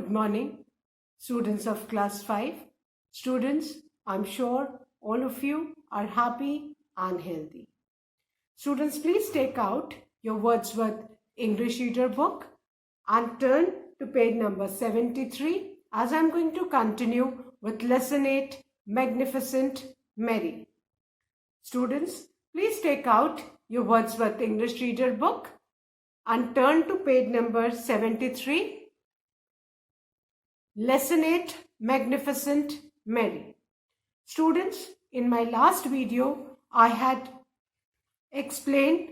Good morning, students of class 5. Students, I'm sure all of you are happy and healthy. Students, please take out your Wordsworth English Reader book and turn to page number 73 as I'm going to continue with Lesson 8, Magnificent Mary. Students, please take out your Wordsworth English Reader book and turn to page number 73. Lesson 8, Magnificent Mary. Students, in my last video, I had explained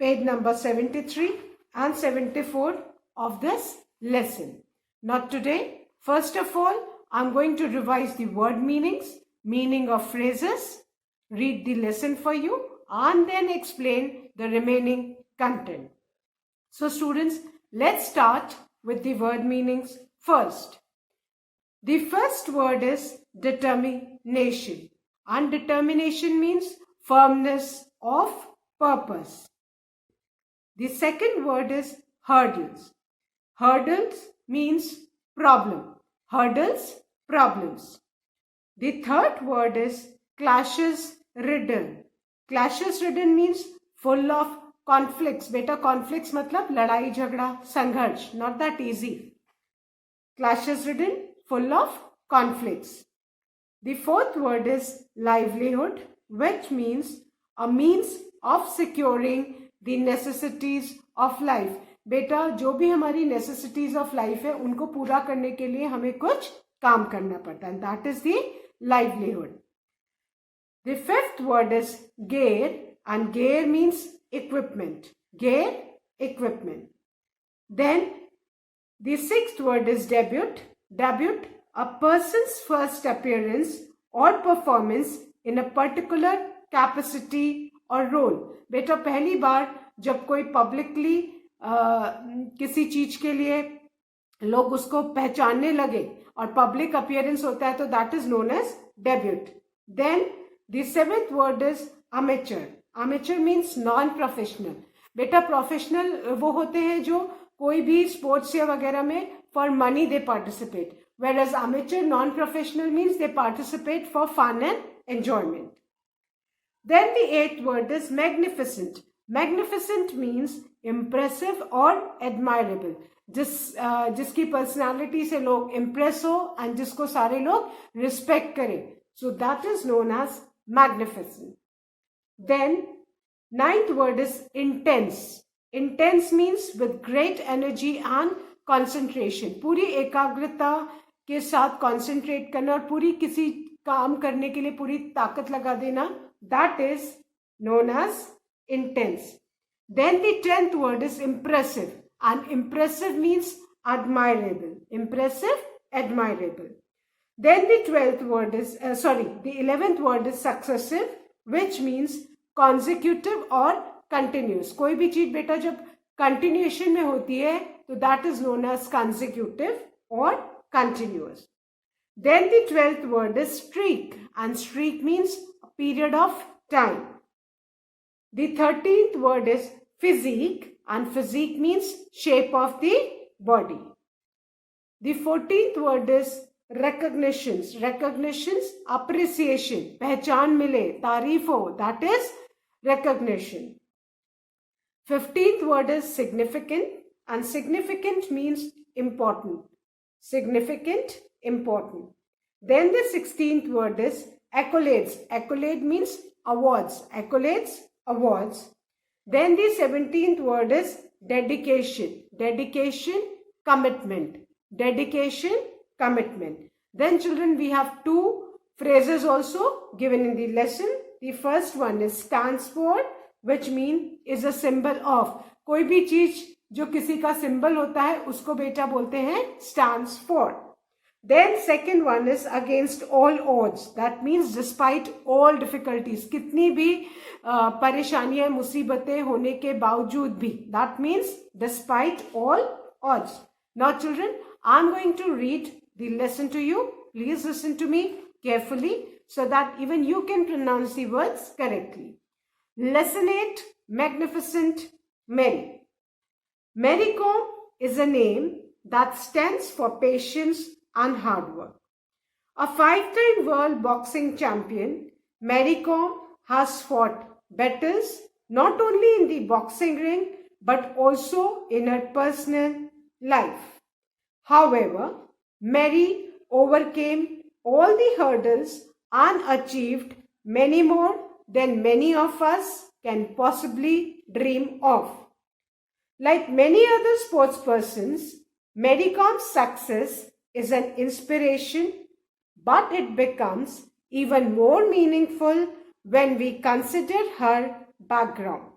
page number 73 and 74 of this lesson. Not today. First of all, I'm going to revise the word meanings, meaning of phrases, read the lesson for you, and then explain the remaining content. So students, let's start with the word meanings first. The first word is determination, and determination means firmness of purpose. The second word is hurdles. Hurdles means problem. Hurdles, problems. The third word is clashes ridden. Clashes ridden means full of conflicts. Beta, conflicts matlab ladai jhagda, sangharsh. Not that easy. Clashes ridden, full of conflicts. The fourth word is livelihood, which means a means of securing the necessities of life. बेटा जो भी हमारी necessities of life है उनको पूरा करने के लिए हमें कुछ काम करना पड़ता है. That is the livelihood. The fifth word is gear, and gear means equipment. Gear, equipment. Then the sixth word is debut. Debut, a person's first appearance or performance in a particular capacity or role. बेटा पहली बार जब कोई publicly किसी चीज के लिए लोग उसको पहचानने लगे और पब्लिक अपीयरेंस होता है तो that is known as debut. Then the seventh word is amateur. Amateur means non professional. बेटा प्रोफेशनल वो होते हैं जो कोई भी स्पोर्ट्स या वगैरह में for money they participate, whereas amateur non-professional means they participate for fun and enjoyment. Then the eighth word is magnificent. Magnificent means impressive or admirable. जिसकी पर्सनालिटी से लोग इम्प्रेस हो एंड जिसको सारे लोग रिस्पेक्ट करें. So that is known as magnificent. Then ninth word is intense. Intense means with great energy and concentration. पूरी एकाग्रता के साथ concentrate करना और पूरी किसी काम करने के लिए पूरी ताकत लगा देना, that is known as intense. Then the 10th word is impressive, and impressive means admirable. Impressive, admirable. Then the 12th word is, the 11th word is successive, which means consecutive or continuous. कोई भी चीज बेटा जब continuation में होती है तो that is known as consecutive or continuous. Then the 12th word is streak, and streak means a period of time. The 13th word is physique, and physique means shape of the body. The 14th word is recognitions. Recognitions, appreciation, पहचान मिले, तारीफ हो, that is recognition. 15th word is significant, and significant means important. Significant, important. Then the 16th word is accolades. Accolade means awards. Accolades, awards. Then the 17th word is dedication. Dedication, commitment. Dedication, commitment. Then children, we have two phrases also given in the lesson. The first one is stands for, which mean is a symbol of. कोई भी चीज जो किसी का symbol होता है उसको बेटा बोलते हैं stands for. Then second one is against all odds. That means despite all difficulties. कितनी भी परेशानियां मुसीबतें होने के बावजूद भी. That means despite all odds. Now children, I'm going to read the lesson to you. Please listen to me carefully so that even you can pronounce the words correctly. Lesson 8, Magnificent Mary. Mary Kom is a name that stands for patience and hard work. A five-time world boxing champion, Mary Kom has fought battles not only in the boxing ring but also in her personal life. However, Mary overcame all the hurdles and achieved many more than many of us can possibly dream of. Like many other sports persons, Mary Kom's success is an inspiration, but it becomes even more meaningful when we consider her background.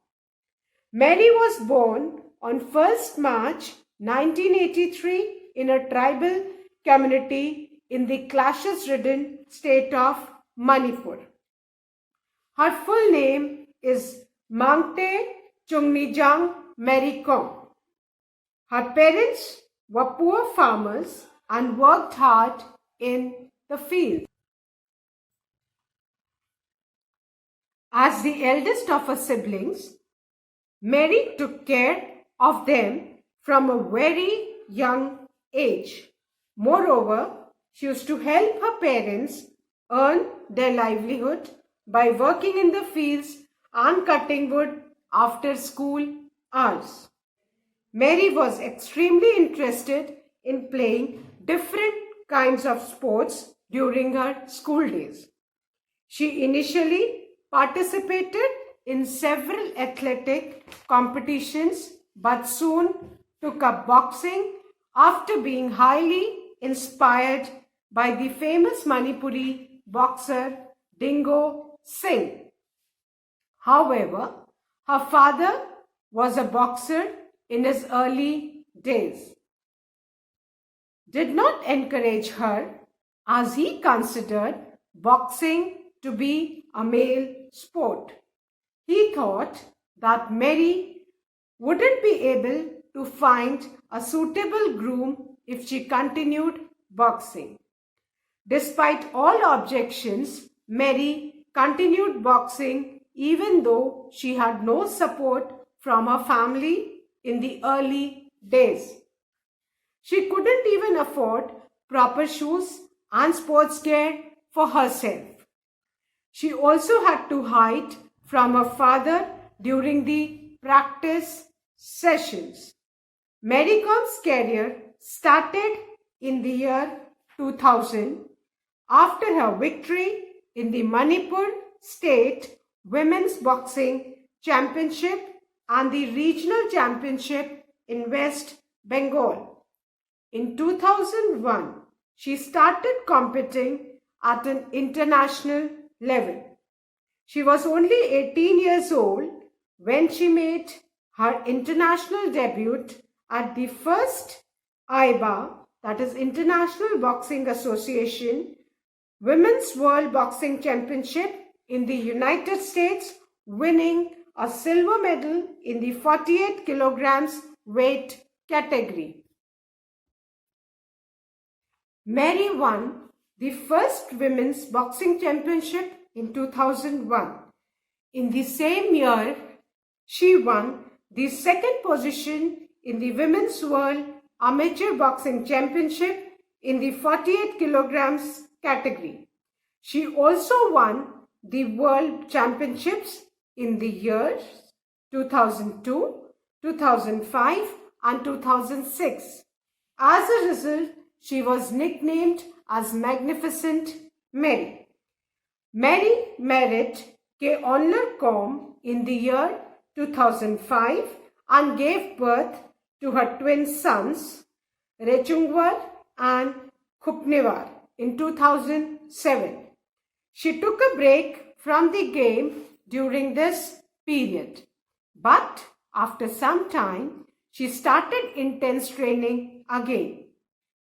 Mary was born on 1st March 1983 in a tribal community in the clashes-ridden state of Manipur. Her full name is Mangte Chungnijang Mary Kom. Her parents were poor farmers and worked hard in the field. As the eldest of her siblings, Mary took care of them from a very young age. Moreover, she used to help her parents earn their livelihood by working in the fields and cutting wood after school hours. Mary was extremely interested in playing different kinds of sports during her school days. She initially participated in several athletic competitions but soon took up boxing after being highly inspired by the famous Manipuri boxer Dingo Singh. However, her father was a boxer in his early days. Did not encourage her as he considered boxing to be a male sport. He thought that Mary wouldn't be able to find a suitable groom if she continued boxing. Despite all objections, Mary continued boxing even though she had no support from her family in the early days. She couldn't even afford proper shoes and sports gear for herself. She also had to hide from her father during the practice sessions. Mary Kom's career started in the year 2000 after her victory in the Manipur State Women's Boxing Championship and the Regional Championship in West Bengal. In 2001, she started competing at an international level. She was only 18 years old when she made her international debut at the first IBA, that is International Boxing Association, Women's World Boxing Championship in the United States, winning a silver medal in the 48 kilograms weight category. Mary won the first Women's Boxing Championship in 2001. In the same year, she won the second position in the Women's World Amateur Boxing Championship in the 48 kilograms category. She also won the World Championships in the years 2002, 2005 and 2006. As a result, she was nicknamed as Magnificent Mary. Mary married K. Onler Kom in the year 2005 and gave birth to her twin sons, Rechungwar and Khupnewar, in 2007. She took a break from the game during this period, but after some time, she started intense training again.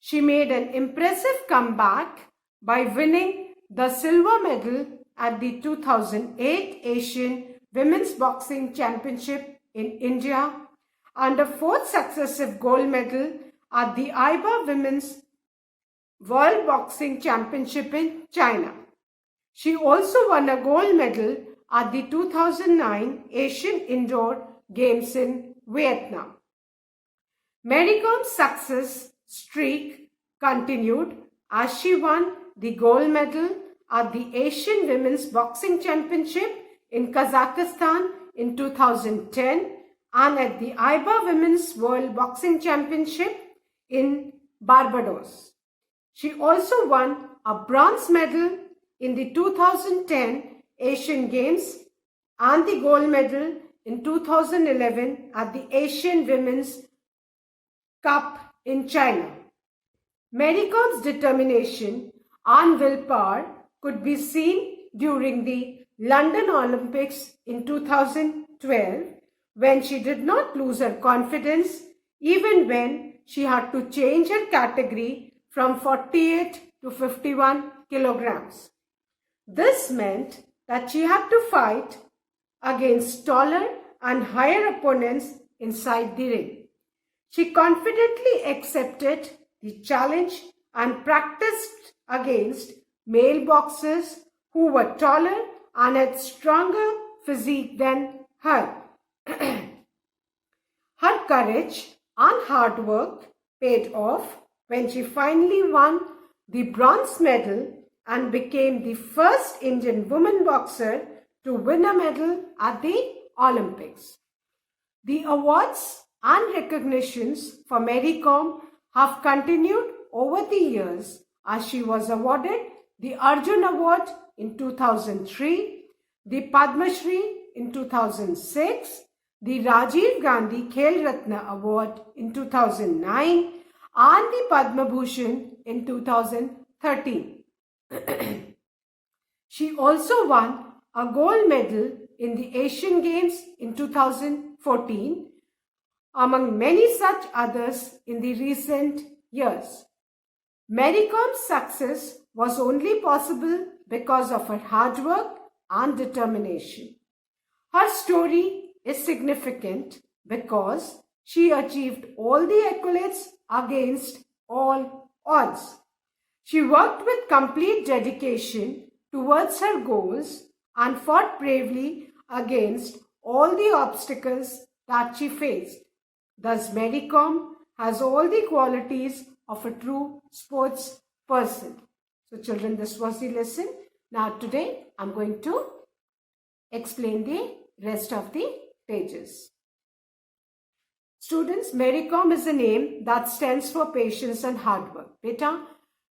She made an impressive comeback by winning the silver medal at the 2008 Asian Women's Boxing Championship in India and a fourth successive gold medal at the IBA Women's World Boxing Championship in China. She also won a gold medal at the 2009 Asian Indoor Games in Vietnam. Mary Kom's success streak continued as she won the gold medal at the Asian Women's Boxing Championship in Kazakhstan in 2010 and at the IBA Women's World Boxing Championship in Barbados. She also won a bronze medal in the 2010 Asian Games and the gold medal in 2011 at the Asian Women's Cup in China. Mary Com's determination and willpower could be seen during the London Olympics in 2012 when she did not lose her confidence even when she had to change her category from 48 to 51 kilograms. This meant that she had to fight against taller and higher opponents inside the ring. She confidently accepted the challenge and practiced against male boxers who were taller and had stronger physique than her. Her courage and hard work paid off when she finally won the bronze medal and became the first Indian woman boxer to win a medal at the Olympics. The awards and recognitions for Mary Kom have continued over the years as she was awarded the Arjun Award in 2003, the Padma Shri in 2006, the Rajiv Gandhi Khel Ratna Award in 2009 and the Padma Bhushan in 2013. She also won a gold medal in the Asian Games in 2014, among many such others in the recent years. Mary Com's success was only possible because of her hard work and determination. Her story is significant because she achieved all the accolades against all odds. She worked with complete dedication towards her goals and fought bravely against all the obstacles that she faced. Thus, Mary Kom has all the qualities of a true sports person. So children, this was the lesson. Now today, I'm going to explain the rest of the pages. Students, Mary Kom is a name that stands for patience and hard work. बेटा,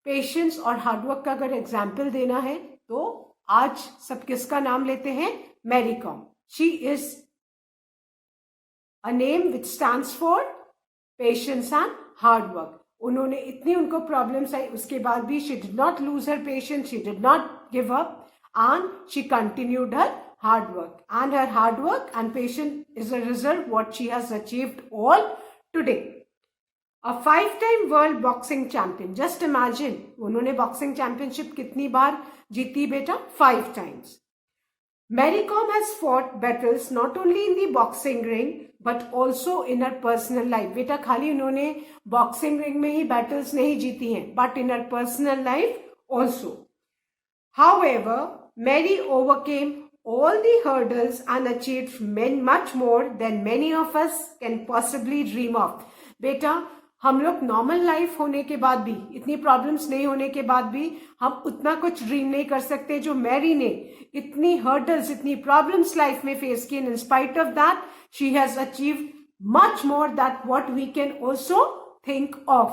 patience और hard work का अगर example देना है, तो आज सब किसका नाम लेते हैं? Mary Kom. She is a name which stands for patience and hard work. उन्होंने इतनी उनको प्रॉब्लम्स आई, उसके बाद भी she did not lose her patience, she did not give up and she continued her hard work. And her hard work and patience is a result what she has achieved all today. A 5-time world boxing champion. Just imagine, उन्होंने boxing championship कितनी बार जीती बेटा? 5 times. Mary Kom has fought battles not only in the boxing ring but also in her personal life. बेटा खाली उन्होंने boxing ring में ही battles नहीं जीती हैं, but in her personal life also. However, Mary overcame all the hurdles and achieved much more than many of us can possibly dream of. बेटा हम लोग नॉर्मल लाइफ होने के बाद भी, इतनी प्रॉब्लम्स नहीं होने के बाद भी हम उतना कुछ ड्रीम नहीं कर सकते जो मैरी ने इतनी हर्डल्स, इतनी प्रॉब्लम्स लाइफ में फेस की. In spite of that she has achieved much more that what we can also think of.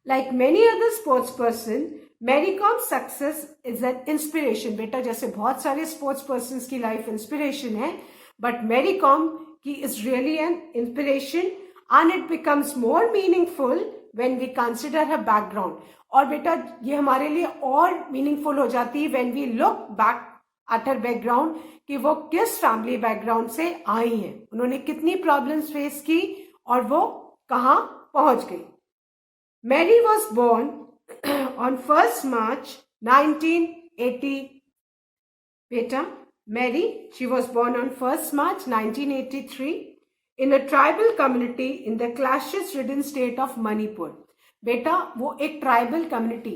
Like many other sports person, Mary Kom success is an inspiration. बेटा जैसे बहुत सारे sports person की life inspiration है, but Mary Kom की is really an inspiration and it becomes more meaningful when we consider her background. और बेटा ये हमारे लिए और meaningful हो जाती है when we look back at her background कि वो किस family background से आई हैं, उन्होंने कितनी problems face की और वो कहाँ पहुँच गई. Mary was born on 1st March 1980. बेटा Mary, she was born on 1st March 1983 in a tribal community in the clashes-ridden state of Manipur. बेटा वो एक tribal community,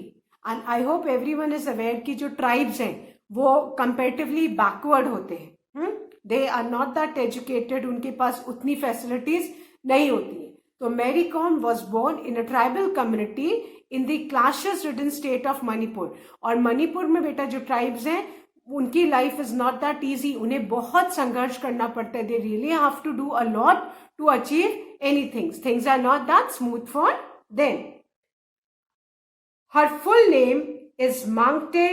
and I hope everyone is aware कि जो tribes हैं वो comparatively backward होते हैं. They are not that educated, उनके पास उतनी फैसिलिटीज नहीं होती हैं. तो Mary Kom was born in a tribal community in the clashes ridden state of Manipur. और मणिपुर में बेटा जो ट्राइब्स हैं उनकी life is not that easy, उन्हें बहुत संघर्ष करना पड़ता है। They really have to do a lot to achieve anything, things are not that smooth for them. Her full name is Mangte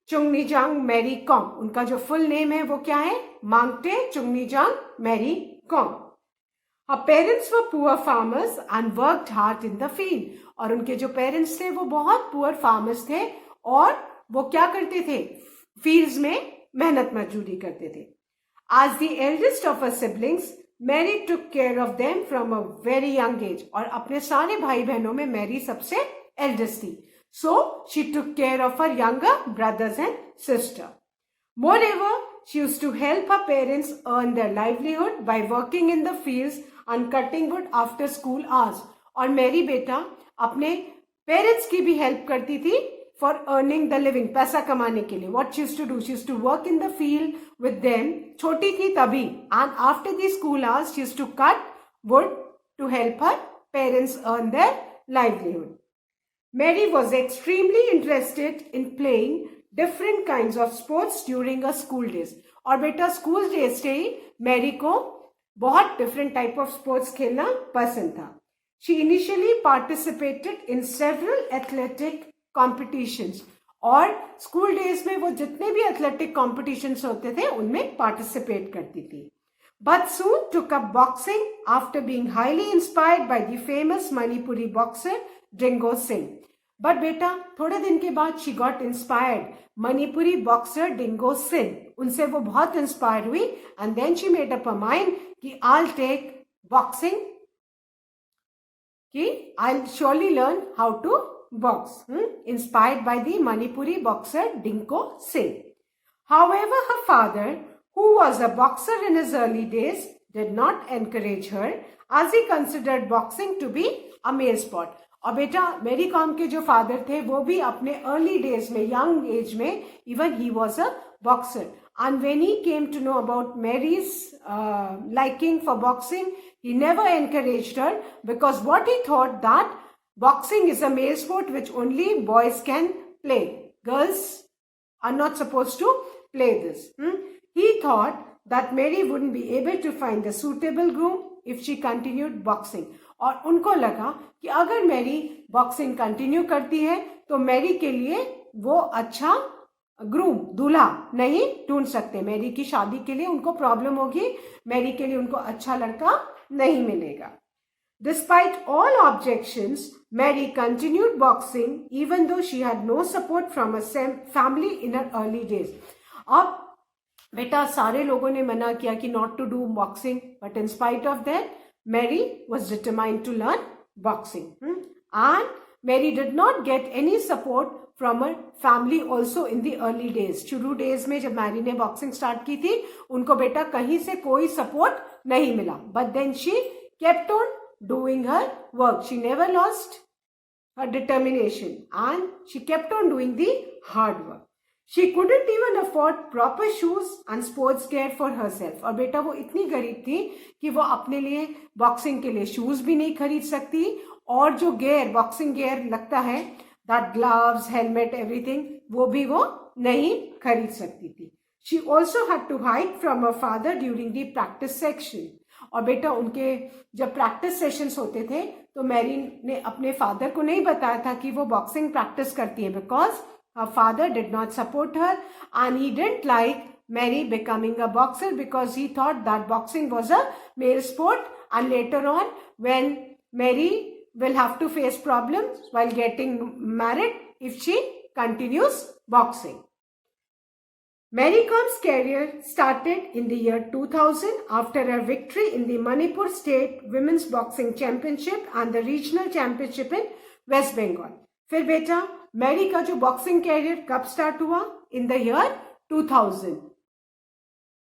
Chungneijang Mary Kom. उनका जो फुल नेम है वो क्या है? Mangte Chungneijang Mary Kom. Her parents were poor farmers and worked hard in the field. और उनके जो parents थे वो बहुत पुअर फार्मर्स थे और वो क्या करते थे? फील्ड्स में मेहनत मजदूरी करते थे। As the eldest of her siblings, Mary took care of them from a very young age. और अपने सारे भाई बहनों में मैरी सबसे एल्डेस्ट थी। So she took care of her younger brothers and sister. Moreover, she used to help her parents earn their livelihood by working in the fields and cutting wood after school hours. और मेरी बेटा अपने parents की भी help करती थी for earning the living, पैसा कमाने के लिए। What she used to do? She used to work in the field with them, छोटी थी तभी, and after the school hours she used to cut wood to help her parents earn their livelihood. Mary was extremely interested in playing different kinds of sports during her school days. और बेटा school days से ही Mary को बहुत different type of sports खेलना पसंद था. She initially participated in several athletic competitions. और school days में वो जितने भी एथलेटिक कॉम्पिटिशन्स होते थे उनमें पार्टिसिपेट करती थी. But soon took up boxing after being highly inspired by the famous Manipuri boxer Dingo Singh. But बेटा थोड़े दिन के बाद she got inspired Manipuri boxer Dingo Singh. उनसे वो बहुत इंस्पायर हुई and then she made up a mind कि आई टेक बॉक्सिंग, कि I surely learn how to box. Inspired by the Manipuri boxer Dingo Singh. However, her father, who was a boxer in his early days, did not encourage her as he considered boxing to be a male sport. और बेटा Mary com के जो father थे वो भी अपने early days में, young age में, even he was a boxer. And when he came to know about Mary's liking for boxing, he never encouraged her because what he thought that boxing is a male sport which only boys can play. Girls are not supposed to play this. He thought that Mary wouldn't be able to find a suitable groom if she continued boxing. और उनको लगा कि अगर Mary boxing continue करती है तो Mary के लिए वो अच्छा ग्रूम, दूल्हा नहीं ढूंढ सकते. मैरी की शादी के लिए उनको प्रॉब्लम होगी, मैरी के लिए उनको अच्छा लड़का नहीं मिलेगा. Despite all objections, Mary continued boxing even though she had no support from her family in her early days. अब बेटा सारे लोगों ने मना किया कि not to do boxing, but in spite of that Mary was determined to learn boxing. And Mary did not get any support from her family also in the early days. शुरू days में जब Mary ने boxing start की थी उनको बेटा कहीं से कोई सपोर्ट नहीं मिला. But then she kept on doing her work. She never lost her determination and she kept on doing the hard work. She couldn't even afford proper shoes and sports gear for herself. और बेटा वो इतनी गरीब थी कि वो अपने लिए बॉक्सिंग के लिए शूज भी नहीं खरीद सकती और जो गेयर, बॉक्सिंग गेयर लगता है, दैट ग्लव्स, हेलमेट, एवरीथिंग, वो भी वो नहीं खरीद सकती थी. She also had to hide from her father during the practice section. और बेटा उनके जब प्रैक्टिस सेशंस होते थे तो मैरी ने अपने फादर को नहीं बताया था कि वो बॉक्सिंग प्रैक्टिस करती है, because her father did not support her and he didn't like Mary becoming a boxer because he thought that boxing was a male sport and later on when Mary will have to face problems while getting married if she continues boxing. Mary Com's career started in the year 2000 after her victory in the Manipur State Women's Boxing Championship and the Regional Championship in West Bengal. फिर बेटा Mary का जो boxing career कब start हुआ? In the year 2000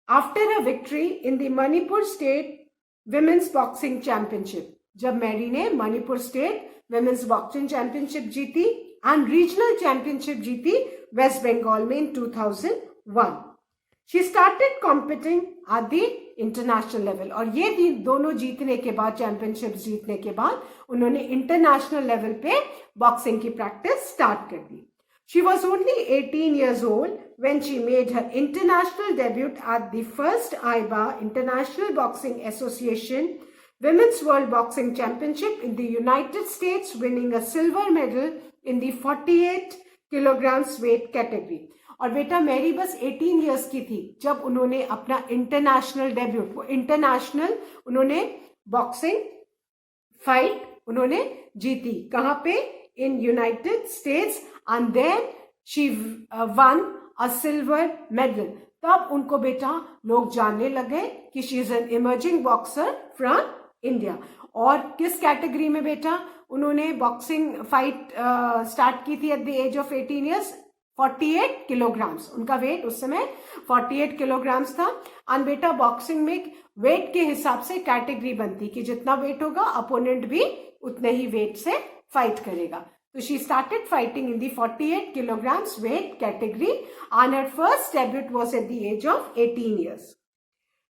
after a victory in the Manipur state women's boxing championship. जब Mary ने Manipur state women's boxing championship जीती and regional championship जीती वेस्ट बंगाल में इन 2001. She started competing at the international level. और ये भी दोनों जीतने के बाद, चैंपियनशिप जीतने के बाद, उन्होंने इंटरनेशनल लेवल पे बॉक्सिंग की प्रैक्टिस स्टार्ट कर दी। She was only 18 years old when she made her international debut at the first IBA International Boxing Association Women's World Boxing Championship in the United States, winning a silver medal in the 48 kilograms weight category. और बेटा Mary बस 18 years की थी जब उन्होंने अपना international debut, वो international उन्होंने बॉक्सिंग फाइट उन्होंने जीती। कहाँ पे? In United States, and then she won a silver medal. तब उनको बेटा लोग जानने लगे कि she is an emerging boxer from India. और किस कैटेगरी में बेटा उन्होंने बॉक्सिंग फाइट स्टार्ट की थी at the age of 18 years? 48 kilograms उनका वेट उस समय 48 किलोग्राम्स था। एंड बेटा बॉक्सिंग में वेट के हिसाब से कैटेगरी बनती कि जितना वेट होगा अपोनेंट भी उतने ही वेट से फाइट करेगा। तो she started fighting in the 48 kilograms weight category and her first debut was at the age of 18 years.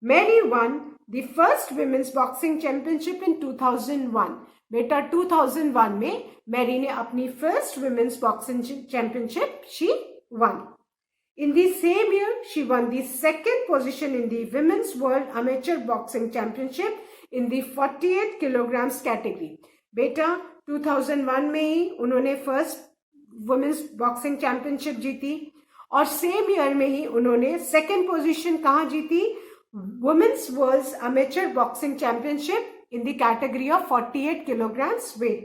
Mary won the first women's boxing championship in 2001. बेटा 2001 में मैरी ने अपनी first women's boxing championship she won. In the same year, she won the second position in the Women's World Amateur Boxing Championship in the 48 kilograms category. बेटा 2001 में ही उन्होंने first women's boxing championship जीती और same year में ही उन्होंने second position कहाँ जीती? Women's world amateur boxing championship in the category of 48 kilograms weight.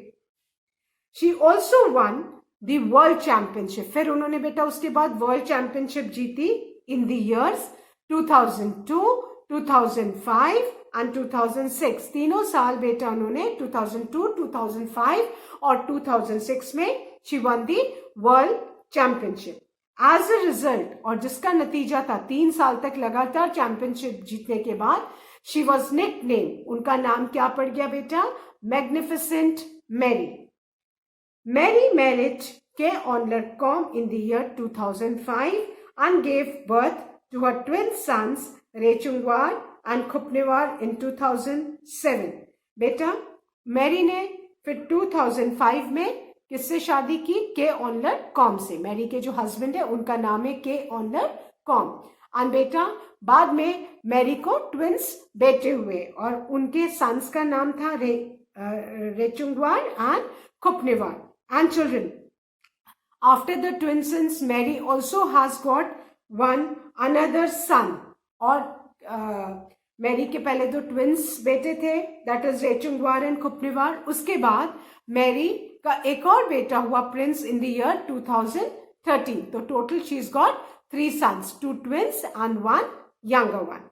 She also won the world championship. फिर उन्होंने बेटा उसके बाद वर्ल्ड चैंपियनशिप जीती इन द ईयर्स 2002, 2005 एंड 2006। तीनों साल बेटा उन्होंने 2002, 2005 और 2006 में she won the world championship. As a result, और जिसका नतीजा था 3 साल तक लगातार चैंपियनशिप जीतने के बाद, शी वॉज निकनेम, उनका नाम क्या पड़ गया बेटा? Magnificent Mary. Mary married Kay Onler-Com in the year 2005 and gave birth to her twin sons Rechungwar and Khupnewar in 2007. बेटा मैरी ने फिर 2005 में किससे शादी की? के ऑनलर कॉम से। मैरी के जो हस्बैंड है उनका नाम है के ऑनलर कॉम। एंड बेटा बाद में मैरी को ट्विंस बेटे हुए और उनके सन्स का नाम था रेचुंगवार and खुपनेवार। And children. After the twin sons, Mary also has got another son. और मैरी के पहले दो ट्विंस बेटे थे, दैट इज रेचुंगवार एंड खुपनेवार। उसके बाद मैरी का एक और बेटा हुआ प्रिंस इन द ईयर 2013। तो total she is got 3 sons, 2 twins and 1 younger one.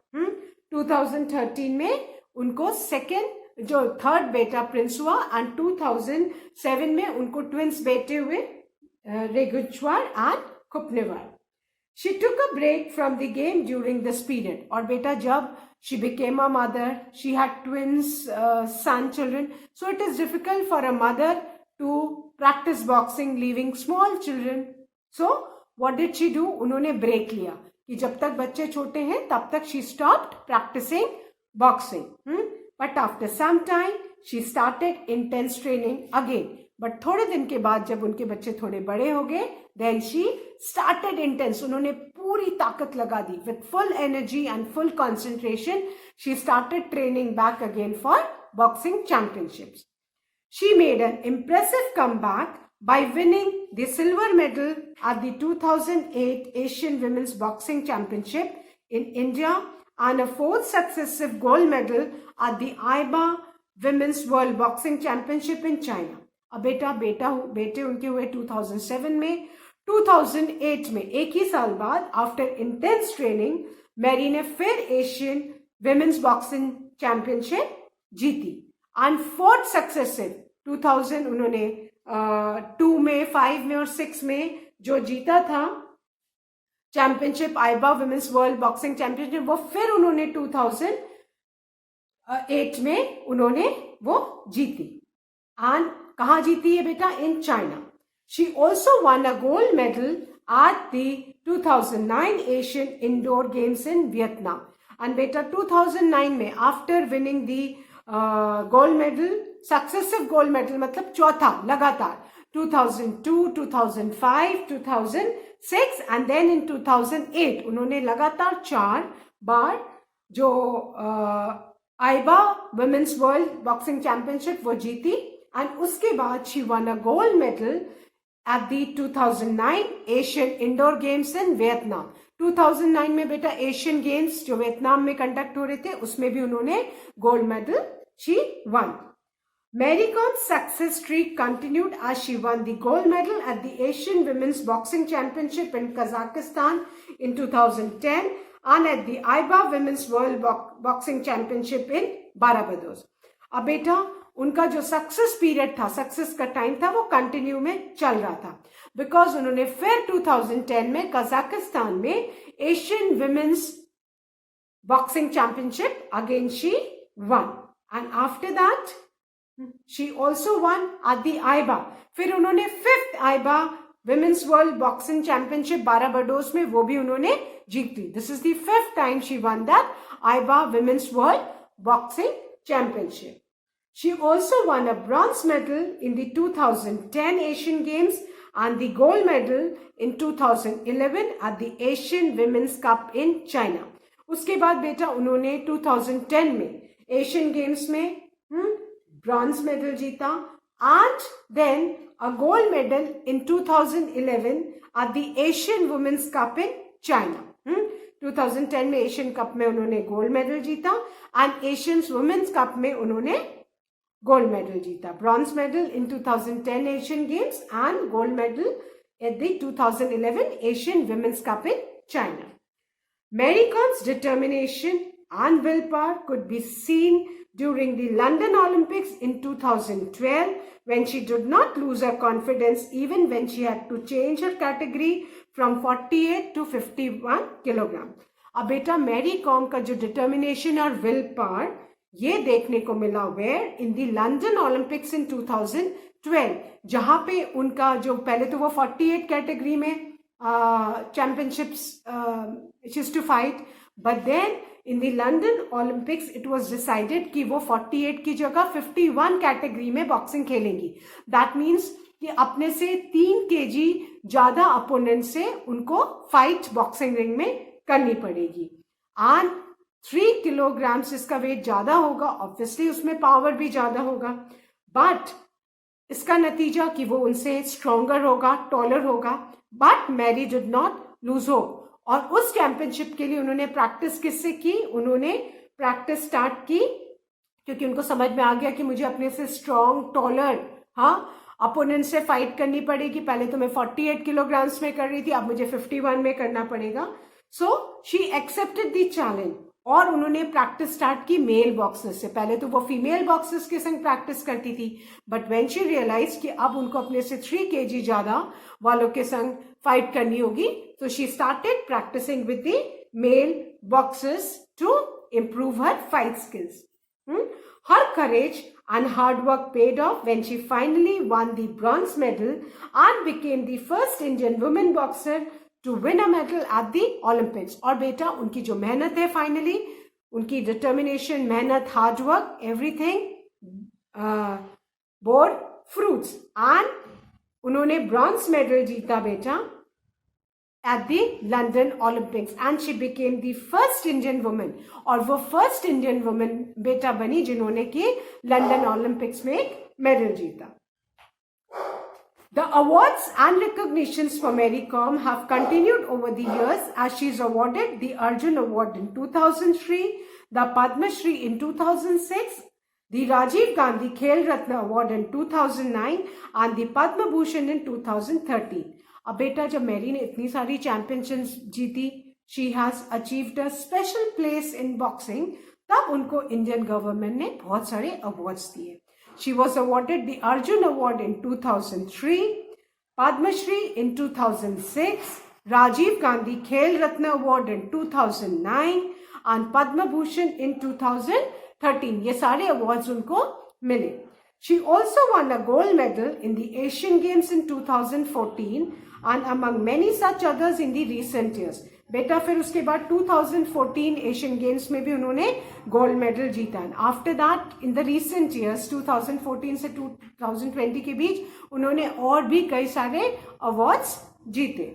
2013 में उनको जो थर्ड बेटा प्रिंस हुआ एंड 2007 में उनको ट्विंस बेटे हुए रेगुचवार and Khupneivar. She took a break from the game during this period. और बेटा जब she became a mother, she had twins son children, so it is difficult for a mother to practice boxing leaving small children. So what did she do? उन्होंने break लिया कि जब तक बच्चे छोटे हैं तब तक she stopped practicing boxing. But after some time, she started intense training again. But थोड़े दिन के बाद जब उनके बच्चे थोड़े बड़े हो गए, then she started intense. उन्होंने पूरी ताकत लगा दी with full energy and full concentration. She started training back again for boxing championships. She made an impressive comeback by winning the silver medal at the 2008 Asian Women's Boxing Championship in India and a 4th successive gold medal at the IBA Women's World Boxing Championship in China. अब बेटे उनके हुए 2007 में। 2008 में एक ही साल बाद after intense training Mary ने फिर एशियन विमेन्स बॉक्सिंग चैंपियनशिप जीती एंड 4th सक्सेसिव 2000 उन्होंने 2 में, 5 में और 6 में जो जीता था चैंपियनशिप, आईबा वुमेन्स वर्ल्ड बॉक्सिंग चैंपियनशिप, वो फिर उन्होंने 2008 में उन्होंने वो जीती। एंड कहाँ जीती है बेटा? In China. She also one a gold medal at the 2009 Asian indoor games in Vietnam. And बेटा 2009 में आफ्टर विनिंग दी gold medal, successive gold medal मतलब चौथा लगातार, 2002, 2005, 2006 एंड देन इन 2008 उन्होंने लगातार 4 बार जो आइबा वुमेन्स वर्ल्ड बॉक्सिंग चैंपियनशिप वो जीती। एंड उसके बाद she won a gold medal at the 2009 Asian indoor games in Vietnam. 2009 में बेटा एशियन गेम्स जो वियतनाम में कंडक्ट हो रहे थे उसमें भी उन्होंने gold medal she one. Mary Com's success streak continued as she won the gold medal at the Asian Women's Boxing Championship in Kazakhstan in 2010 and at the IBA Women's World Boxing Championship in Barbados. अब बेटा उनका जो success period था, success का time था, वो continue में चल रहा था बिकॉज उन्होंने फिर 2010 में कजाकिस्तान में Asian women's boxing championship again she one and after that she also won at the IBA। फिर उन्होंने 5th IBA Women's World Boxing Championship बाराबाडोस में वो भी उन्होंने जीत ली। This is the 5th time she won that IBA Women's World Boxing Championship। She also won a bronze medal in the 2010 Asian Games and the gold medal in 2011 at the Asian Women's Cup in China। उसके बाद बेटा उन्होंने 2010 में Asian Games में bronze medal जीता and then a gold medal in 2011 at the Asian women's cup in China. 2010 में Asian cup में उन्होंने गोल्ड मेडल जीता एंड एशियन वुमेन्स कप में उन्होंने गोल्ड मेडल जीता। Bronze medal in 2010 Asian Games and gold medal at the 2011 Asian women's cup in China. Mary Com's determination and willpower could be seen during the London Olympics in 2012 when she did not lose her confidence even when she had to change her category from 48 to 51 kilogram. अब बेटा Mary com का जो determination और will power ये देखने को मिला where in the London Olympics in 2012 जहां पे उनका जो पहले तो वो 48 कैटेगरी में championships she used to fight, but then in the London Olympics it was decided कि वो 48 की जगह 51 कैटेगरी में बॉक्सिंग खेलेंगी। दैट मीन्स कि अपने से 3 kg ज्यादा अपोनेंट से उनको फाइट बॉक्सिंग रिंग में करनी पड़ेगी एंड 3 किलोग्राम इसका वेट ज्यादा होगा, ऑब्वियसली उसमें पावर भी ज्यादा होगा, बट इसका नतीजा कि वो उनसे स्ट्रोंगर होगा, टॉलर होगा। But Mary did not lose hope और उस चैंपियनशिप के लिए उन्होंने प्रैक्टिस किससे की? उन्होंने प्रैक्टिस स्टार्ट की क्योंकि उनको समझ में आ गया कि मुझे अपने से स्ट्रॉन्ग, टॉलर अपोनेंट से फाइट करनी पड़ेगी। पहले तो मैं 48 किलोग्राम्स में कर रही थी, अब मुझे 51 में करना पड़ेगा। So she accepted the challenge और उन्होंने प्रैक्टिस स्टार्ट की मेल बॉक्सर्स से। पहले तो वो फीमेल बॉक्सर्स के संग प्रैक्टिस करती थी, बट व्हेन शी रियलाइज कि अब उनको अपने से 3 kg ज्यादा वालों के संग फाइट करनी होगी, so she started practicing with the male boxers to improve her fight skills. Her courage and hard work paid off when she finally won the bronze medal and became the first Indian woman boxer to win a medal at the Olympics. और बेटा उनकी जो मेहनत है, finally उनकी determination, मेहनत, hard work, everything bore fruits and उन्होंने bronze medal जीता बेटा at the London Olympics and she became the first Indian woman और वो first Indian woman बेटा बनी जिन्होंने कि लंदन ओलंपिक्स में एक मेडल जीता। The awards and recognitions for Mary Kom have continued over the years as she is awarded the Arjun Award in 2003, the Padma Shri in 2006, the Rajiv Gandhi Khel Ratna Award in 2009 and the Padma Bhushan in 2013। अब बेटा जब Mary ने इतनी सारी championships जीती, she has achieved a special place in boxing, तब उनको Indian government ने बहुत सारे अवार्ड्स दिए। She was awarded the Arjuna award in 2003, Padmashri in 2006, Rajiv Gandhi Khel Ratna award in 2009 and Padma Bhushan in 2013। ये सारे अवार्ड्स उनको मिले। She also won a gold medal in the Asian Games in 2014 and among many such others in the recent years. बेटा फिर उसके बाद 2014 Asian Games में भी उन्होंने गोल्ड मेडल जीता। After that in the recent years 2014 से 2020 के बीच उन्होंने और भी कई सारे अवार्ड्स जीते।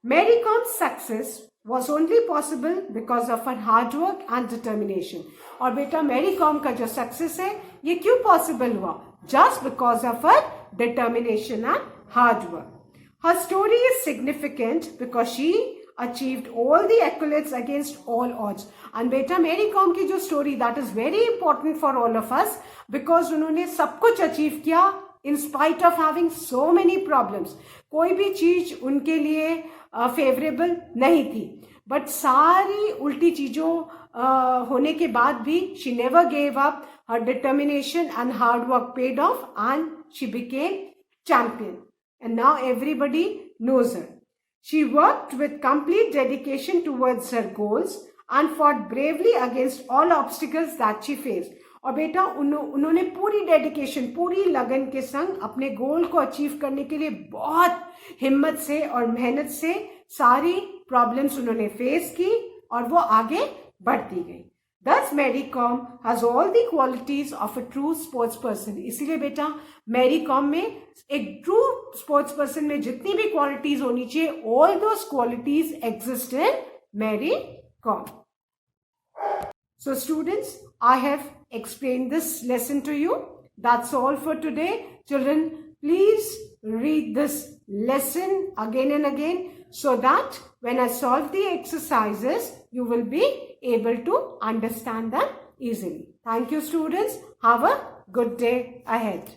Mary Kom's success was only possible because of her hard work and determination. और बेटा मैरी कॉम का जो सक्सेस है ये क्यों पॉसिबल हुआ? Just because of her determination and hard work. Her story is significant because she achieved all the accolades against all odds. And बेटा Mary Kom की जो story that is very important for all of us because उन्होंने सब कुछ achieve किया in spite of having so many problems. कोई भी चीज उनके लिए फेवरेबल नहीं थी, बट सारी उल्टी चीजों होने के बाद भी she never gave up. Her determination and hard work paid of and she became champion and now everybody knows her. She worked with complete dedication towards her goals and fought bravely against all obstacles that she faced. और बेटा उन्होंने पूरी dedication, पूरी लगन के संग अपने गोल को अचीव करने के लिए बहुत हिम्मत से और मेहनत से सारी प्रॉब्लम्स उन्होंने फेस की और वो आगे बढ़ती गई. Thus Mary Kom has all the qualities of a true sports person. इसीलिए बेटा मैरी कॉम में एक ट्रू स्पोर्ट्स पर्सन में जितनी भी क्वालिटीज होनी चाहिए, all those qualities exist in Mary Kom. So students, I have explained this lesson to you. That's all for today. Children, please read this lesson again and again so that when I solve the exercises, you will be able to understand them easily. Thank you students. Have a good day ahead.